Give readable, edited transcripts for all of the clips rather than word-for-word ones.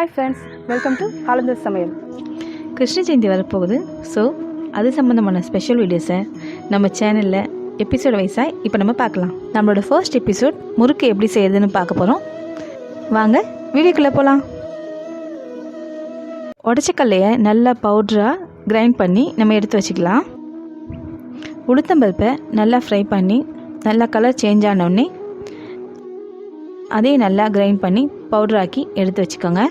Hi friends, welcome to Alandur samayal. Krishna Jayanthi வரப்போகுது. So அது சம்மந்தமான ஸ்பெஷல் வீடியோஸை நம்ம சேனலில் எபிசோட் வைஸாக இப்போ நம்ம பார்க்கலாம். நம்மளோட ஃபர்ஸ்ட் எபிசோட் முறுக்கு எப்படி செய்யறதுன்னு பார்க்க போகிறோம். வாங்க வீடியோக்குள்ளே போகலாம். உடச்சக்கல்லையை நல்லா பவுட்ராக கிரைண்ட் பண்ணி நம்ம எடுத்து வச்சுக்கலாம். உளுத்தம்பருப்பை நல்லா ஃப்ரை பண்ணி நல்லா கலர் சேஞ்ச் ஆனோடனே அதையும் நல்லா கிரைண்ட் பண்ணி பவுடராக்கி எடுத்து வச்சுக்கோங்க.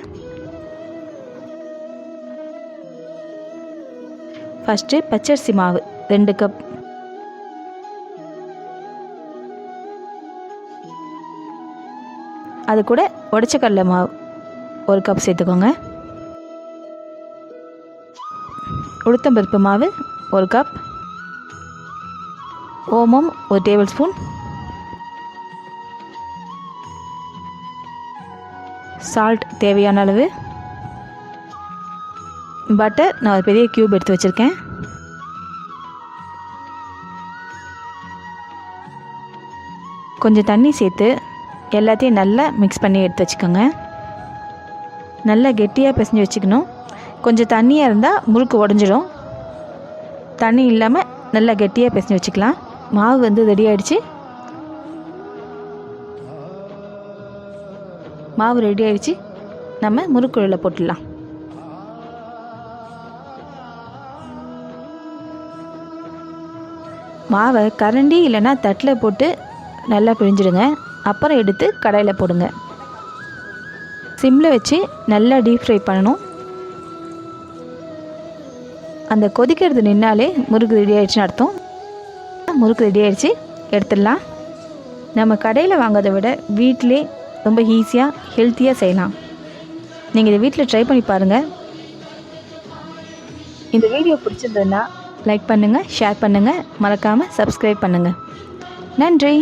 ஃபஸ்ட்டு பச்சரிசி மாவு 2 கப், அது கூட உடச்சக்கடலை மாவு 1 கப் சேர்த்துக்கோங்க. உளுத்தம்பருப்பு மாவு 1 கப், ஓமம் 1 டேபிள் ஸ்பூன், சால்ட் தேவையான அளவு, பட்டர் நான் ஒரு பெரிய க்யூப் எடுத்து வச்சுருக்கேன், கொஞ்சம் தண்ணி சேர்த்து எல்லாத்தையும் நல்லா மிக்ஸ் பண்ணி எடுத்து வச்சுக்கோங்க. நல்லா கெட்டியாக பிசைஞ்சு வச்சுக்கணும். கொஞ்சம் தண்ணியாக இருந்தால் முறுக்கு உடஞ்சிடும். தண்ணி இல்லாமல் நல்லா கெட்டியாக பிசைஞ்சு வச்சுக்கலாம். மாவு ரெடி ஆகிடுச்சு. மாவு ரெடி ஆகிடுச்சு. நம்ம முறுக்குள்ள போட்டுடலாம். மாவை கரண்டி இல்லைன்னா தட்டில் போட்டு நல்லா பிழிஞ்சிடுங்க. அப்புறம் எடுத்து கடாயில் போடுங்க. சிம்மில் வச்சு நல்லா டீப் ஃப்ரை பண்ணணும். அந்த கொதிக்கிறது நின்னாலே முறுக்கு ரெடி ஆகிடுச்சுன்னு அர்த்தம். முறுக்கு ரெடி ஆகிடுச்சு, எடுத்துடலாம். நம்ம கடையில் வாங்கிறத விட வீட்டிலே ரொம்ப ஈஸியாக ஹெல்த்தியாக செய்யலாம். நீங்கள் இதை வீட்டில் ட்ரை பண்ணி பாருங்கள். இந்த வீடியோ பிடிச்சிருந்ததுன்னா லைக் பண்ணுங்கள், ஷேர் பண்ணுங்கள், மறக்காமல் சப்ஸ்கிரைப் பண்ணுங்கள். நன்றி.